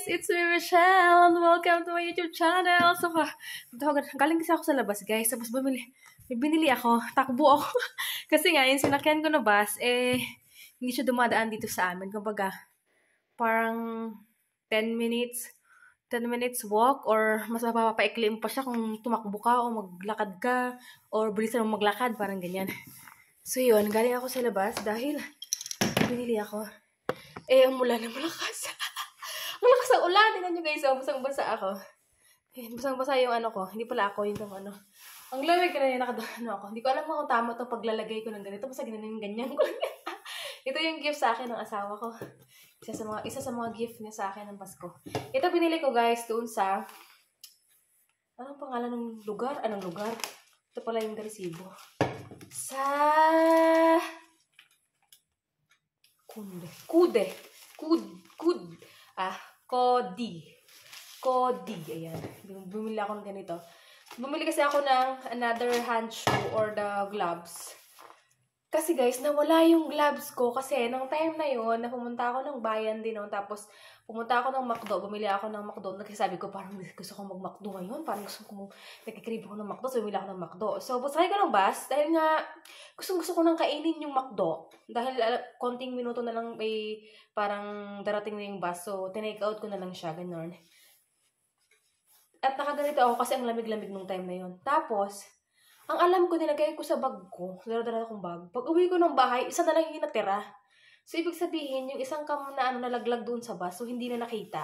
It's me, Michelle, and welcome to my YouTube channel. So, galing kasi ako sa labas, guys. Tapos binili ako, takbo ako. Kasi nga, yung sinakyan ko na bus, hindi siya dumadaan dito sa amin. Kumbaga, parang 10 minutes walk, or mas mapapaikli pa siya kung tumakbo ka o maglakad ka, or bilisan mo maglakad, parang ganyan. So, yun, galing ako sa labas dahil binili ako. Ang mula na malakas. Malakas ang ulan. Tingnan nyo guys, basang-basa ako. Ayan, basang-basa yung ano ko. Hindi pala ako yung ano. Ang lamig na yun, ako. Hindi ko alam kung tama itong paglalagay ko ng ganito. Basta ganyan ko. Ito yung gift sa akin ng asawa ko. Isa sa mga gift niya sa akin ng Pasko. Ito binili ko guys doon sa... Anong pangalan ng lugar? Anong lugar? Ito pala yung resibo. Sa... Kodi. Ayan. Bumili ako ng ganito. Bumili kasi ako ng another handshoe or the gloves. Kasi guys, nawala yung gloves ko. Kasi nung time na yun, pumunta ako ng bayan din. Tapos, pumunta ako ng McDo. Bumili ako ng McDo. Nagsasabi ko, parang gusto ko mag-McDo ngayon. Parang gusto ko, nagkikrib ako ng McDo. So, bumili ako ng McDo. So, sakay ko ng bus. Dahil nga, gusto ko nang kainin yung McDo. Dahil konting minuto na lang may parang darating na yung bus. So, tinake out ko na lang siya. Ganon. At nakaganito ako kasi ang lamig-lamig nung time na yun. Tapos, ang alam ko, nilagay ko sa bag ko. Dala-dala akong bag. Pag uwi ko ng bahay, isa na lang yung natira. So, ibig sabihin, yung isang nalaglag doon sa bus, so hindi na nakita.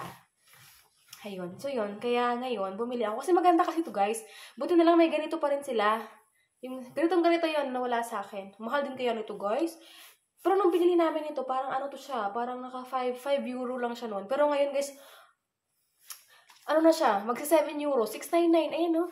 Ayun. So, yun. Kaya ngayon, bumili ako. Kasi maganda kasi ito, guys. Buti na lang may ganito pa rin sila. Yung ganito yun, nawala sa akin. Mahal din kaya nito, guys. Pero nung binili namin ito, parang ano to siya, parang naka 5 euro lang siya noon. Pero ngayon, guys, ano na siya, magsi 7 euro, 6.99, ayan no?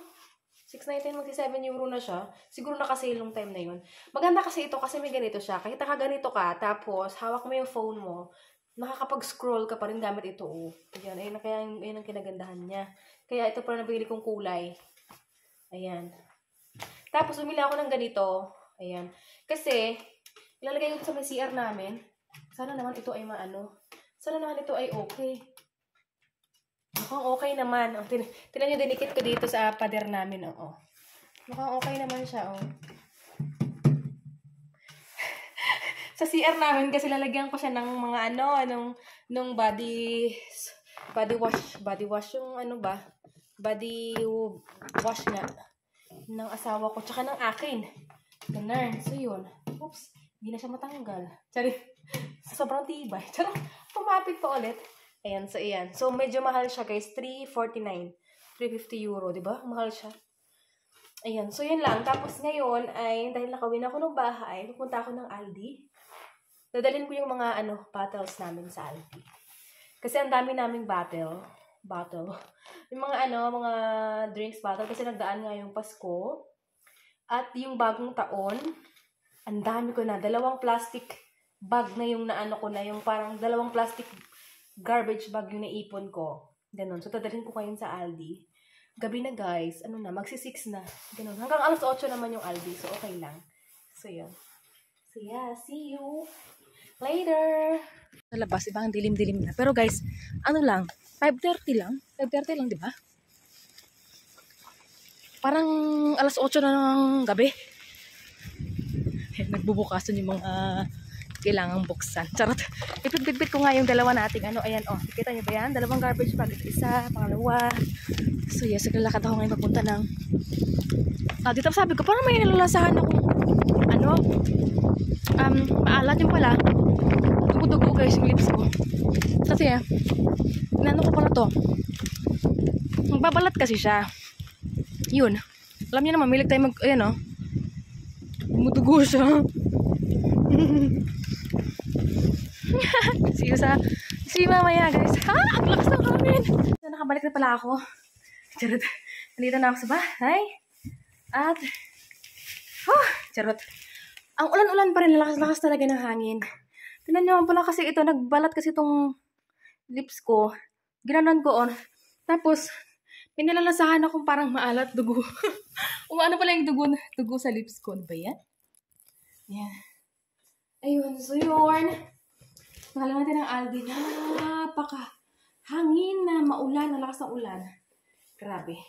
6.99, magsi 7 euro na siya. Siguro naka-sale nung time na yun. Maganda kasi ito kasi may ganito siya. Kahit nakaganito ka, tapos hawak mo yung phone mo, nakakapag-scroll ka pa rin gamit ito. Oh. Ayan, kaya ayun ang kinagandahan niya. Kaya ito pala nabili kong kulay. Ayan. Tapos bumili ako ng ganito. Ayan. Kasi, ilalagay ko sa may CR namin. Sana naman ito ay Sana naman ito ay okay. Mukhang okay naman. Tinan nyo, dinikit ko dito sa pader namin. Mukhang okay naman siya. Sa CR namin kasi lalagyan ko siya ng mga nung body wash yung body wash nga ng asawa ko tsaka ng akin. Ganun. So yun. Oops. Hindi na siya matanggal. Sorry. Sobrang tibay. Tsaka pumapit pa ulit. Ayan, so ayan. So, medyo mahal siya, guys. 349. 350 euro, diba? Mahal siya. Ayan, so yun lang. Tapos ngayon, ay, dahil nakawin ako ng bahay, pupunta ako ng Aldi. Dadalhin ko yung mga, bottles namin sa Aldi. Kasi ang dami naming bottle. Yung mga, mga drinks bottle. Kasi nagdaan nga yung Pasko. At yung bagong taon, ang dami ko na. 2 plastic bag na yung ko na. Yung parang 2 plastic garbage bag yung naipon ko. Ganon. So, dadalhin ko ngayon sa Aldi. Gabi na, guys. Magsi-6 na. Ganon. Hanggang alas 8 naman yung Aldi. So, okay lang. So, yun. So, yeah. See you later. Sa labas, ibang dilim-dilim na. Pero, guys, 5:30 lang. 5:30 lang, di ba? Parang alas 8 na ng gabi. Nagbubukasan yung mga kailangang buksan. Charot. Ipit-bit ko nga yung dalawa nating ayan, kita niyo ba yan? 2 garbage bag. Isa, pangalawa. So, yes, naglalakad ako ngayon papunta ng dito sabi ko, parang may nalalasahan akong maalat yung pala. Dugo-dugo guys yung lips ko. Kasi, ko pala to. Magbabalat kasi siya. Yun. Alam niyo naman, milig tayo dumudugo siya. See you mamaya, guys. Ang lakas ng hangin. Nakabalik na pala ako. Charot. Nandito na ako sa bahay. At, charot. Ang ulan-ulan pa rin. Lakas-lakas talaga ng hangin. Tignan nyo pala kasi ito. Nagbalat kasi itong lips ko. Ginanon ko Tapos, pinalalasahan akong parang maalat dugo. Pala yung dugo sa lips ko. Ano ba yan? Yan. Ayun. So, yun. Mahal natin ang Aldi. Napaka hangin. maulan, ang lakas ng ulan. Grabe.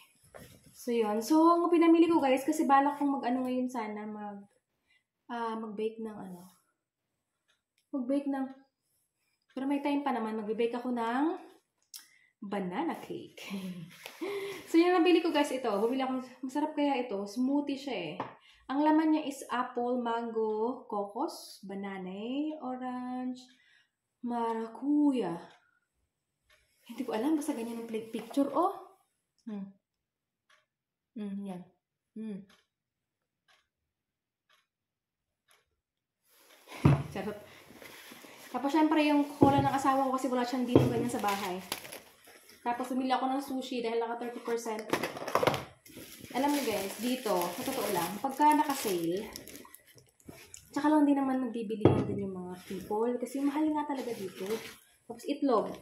So, yun. So, ang pinamili ko guys, kasi balak kong mag-ano ngayon sana, mag-bake ng mag-bake ng, pero may time pa naman, mag-bake ako ng banana cake. So, yung nabili ko guys, ito. Bumili ako, masarap kaya ito. Smoothie siya eh. Ang laman niya is apple, mango, kokos, banana, orange, maracuya. Hindi ko alam, basta ganyan ang picture. Oh! Yan. Charot. Tapos, syempre, yung cola ng asawa ko kasi wala siyang dito ganyan sa bahay. Tapos, bumili ako ng sushi dahil naka 30%. Alam niyo guys, dito, sa totoo lang, pagka naka-sale, tsaka lang din naman nagbibili din yung mga people kasi mahal nga talaga dito. Tapos, itlog.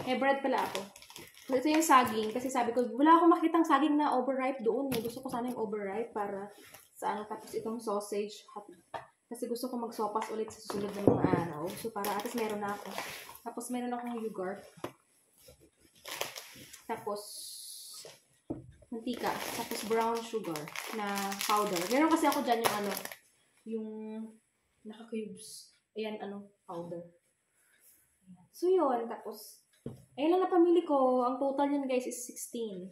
Bread pala ako. So, ito yung saging kasi sabi ko, wala akong makitang saging na overripe doon. Gusto ko sana yung overripe para sa ano. Tapos, itong sausage, kasi gusto ko magsopas ulit sa susunod ng mga araw. So, para atas meron na ako. Tapos, meron akong yogurt. Tapos, mantika. Tapos, brown sugar na powder. Meron kasi ako dyan yung yung naka-cubes. Ayan, powder. So, yun. Tapos, ayun lang na pamili ko. Ang total yun, guys, is 16.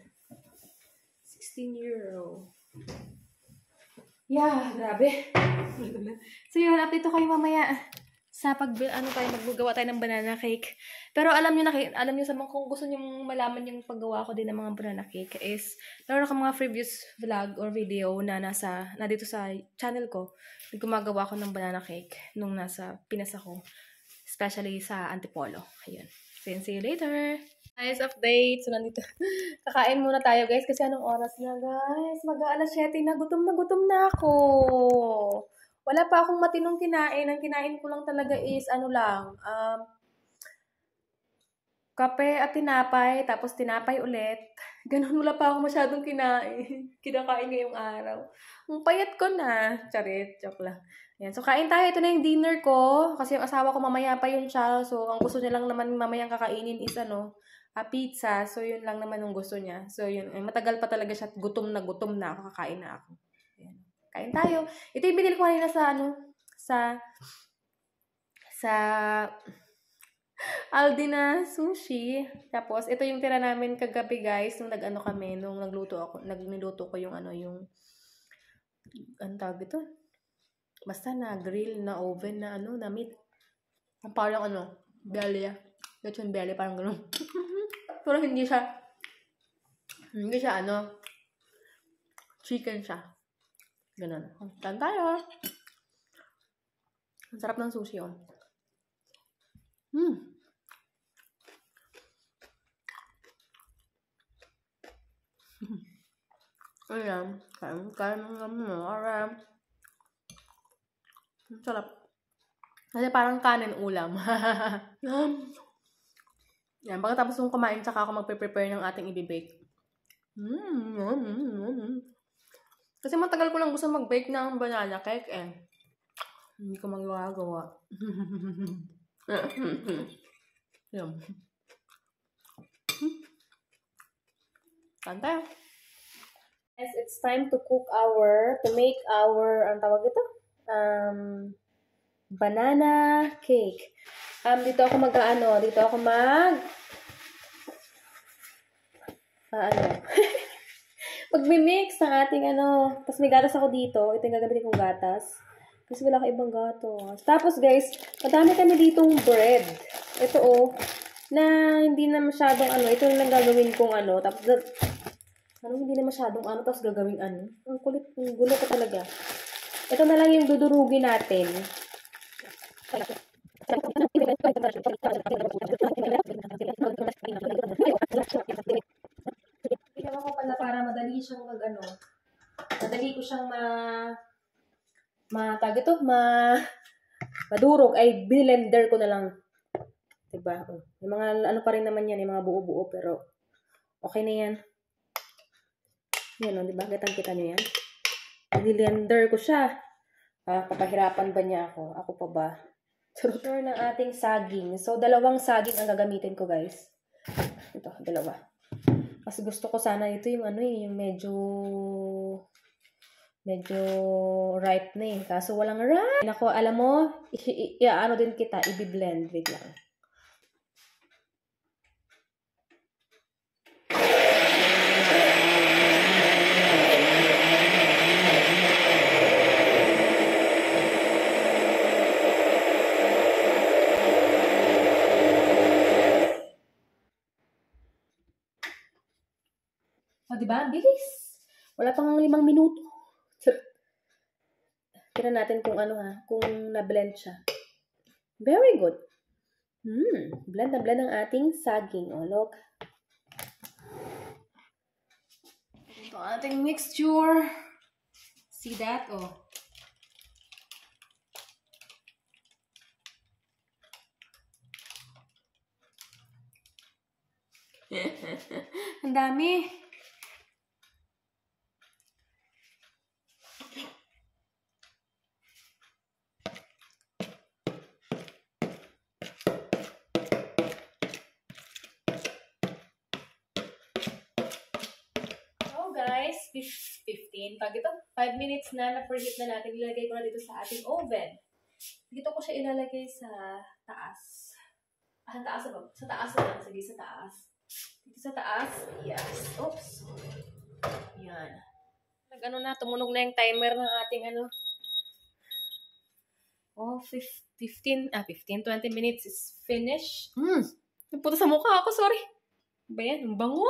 16 euro. Yeah, grabe. So yun, update ko kayo mamaya sa magagawa tayo ng banana cake. Pero alam niyo sa mga kung gusto niyo malaman yung paggawa ko din ng mga banana cake is meron akong mga previous vlog or video na dito sa channel ko. Gumagawa ko ng banana cake nung nasa Pinas ako. Especially sa Antipolo. Ayun. So, see you later. Guys, update. So, nandito. Kakain muna tayo, guys. Kasi anong oras na, guys? Mag-aalas 7 na. Gutom na ako. Wala pa akong matinong kinain. Ang kinain ko lang talaga is, kape at tinapay. Tapos, tinapay ulit. Ganun, wala pa akong masyadong kinain. Kinakain ngayong araw. Ang payat ko na. Charit, joke lang. Yan. So, kain tayo. Ito na yung dinner ko. Kasi yung asawa ko mamaya pa yun siya. So, ang gusto niya lang naman mamayang kakainin is pizza. So, yun lang naman yung gusto niya. So, yun. Matagal pa talaga siya. Gutom na ako. Kakain na ako. Yan. Kain tayo. Ito yung binili ko kanina sa Aldi na sushi. Tapos, ito yung tira namin kagabi, guys. Nung nagluto ko yung tawag ito? Basta na grill, na oven, na meat. Parang belly. Lechon belly, parang gano'n. Pero hindi siya, chicken siya. Ganun. Tan tayo. Ang sarap ng sushi, oh. Ayan. Kain aram. Ang sarap. Kasi parang kanin ulam. Yan. Pagkatapos kong kumain, tsaka ako magpe-prepare ng ating ibibake. Kasi matagal ko lang gusto mag-bake ng banana cake eh. Hindi ko magagawa. Yan. Kanta. Yes, it's time to make our, ang tawag ito? Banana cake. Dito ako magmi-mix ng ating tapos may gatas ako dito. Ito yung gagamitin kong gatas. Kasi wala akong ibang gatas. Tapos guys, madami kami ditong bread. Ito na hindi na masyadong ito lang gagawin kong tapos hindi na masyadong tapos gagawin Ang kulit, ang gulo ko talaga. Ito na lang yung dudurugin natin. Ginawa ko pala para madali siyang madali ko siyang madurog ay blender ko na lang. Diba? Yung mga pa rin naman yan, yung mga buo-buo pero okay na yan. Yan diba? Kita nyo yan. Blender ko siya. Papahirapan ba niya ako? Ako pa ba? Turn ng ating saging. So, 2 saging ang gagamitin ko, guys. Ito, dalawa. Kasi gusto ko sana ito yung ano eh, yung medyo ripe na eh. Kaso walang ripe. Nako, alam mo, ano din kita, i-blend. Wait lang. O, diba? Bilis. Wala pang 5 minuto. Tira natin kung ano ha, kung na-blend siya. Very good. Blend na blend ang ating saging. O, look. Ito ang ating mixture. See that? Oh. Ang dami. Guys, 15. Pag ito, 5 minutes na, na-preheat na natin, ilagay ko na dito sa ating oven. Dito ko siya ilalagay sa taas. Sa taas ba? Sa taas na lang. Sige, sa taas. Dito sa taas. Yes. Oops. Yan. Nag-ano na, tumunog na yung timer ng ating ano. Oh, 20 minutes is finished. Napunta sa mukha ako, sorry. Ba yan? Ang bango.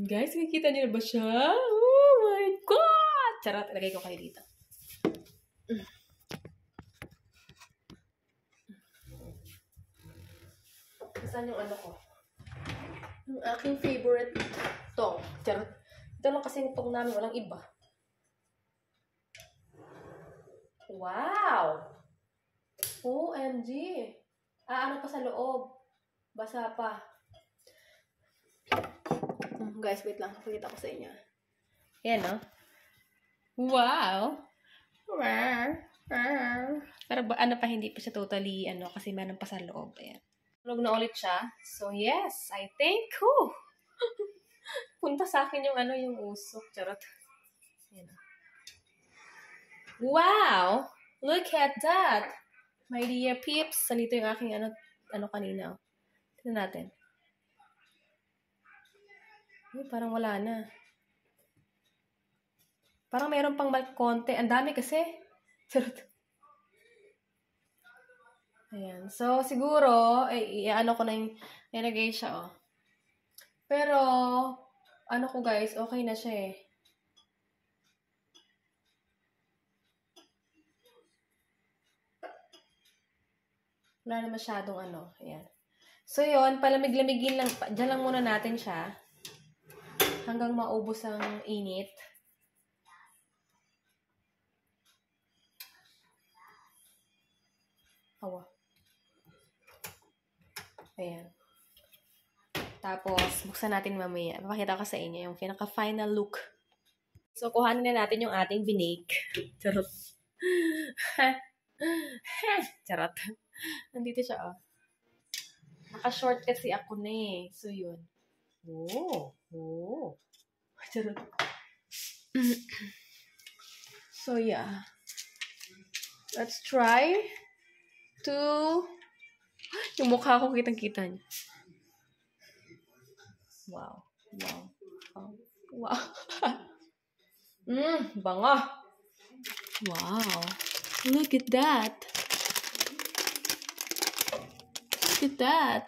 Guys, nakikita niyo na ba siya? Oh my God! Charot, ilagay ko kayo dito. Saan yung ano ko? Yung aking favorite tong. Charot. Ito lang kasi yung tong namin, walang iba. Wow! OMG! Ano pa sa loob? Basa pa. Guys, wait lang. Pakita ko sa inyo. Yan, no? Wow! Pero ano pa, hindi pa siya totally, kasi meron pa sa loob. Ayan. Tulog na ulit siya. So, yes, I think, punta sa akin yung yung usok. Charot. Ayan. Wow! Look at that! My dear peeps. Nandito yung aking kanina. Tignan natin. Parang wala na. Parang mayroon pang konti. Ang dami kasi. Charot. Ayan. So, siguro, ko na yung nilagay siya, oh. Pero, ko guys, okay na siya eh. Wala na masyadong Ayan. So, yun, palamig-lamigin lang. Diyan lang muna natin siya. Hanggang maubos ang init. Awa. Ayan. Tapos, buksan natin mamaya. Papakita ko sa inyo yung pinaka-final look. So, kuhanin na natin yung ating binake. Charot. Charot. Nandito siya, oh. Naka-short kasi ako na eh. So, yun. Oh. Charot. So, yeah. Let's try to... Yung mukha ko kitang-kita niya. Wow. Bango. Wow. Look at that. Look at that.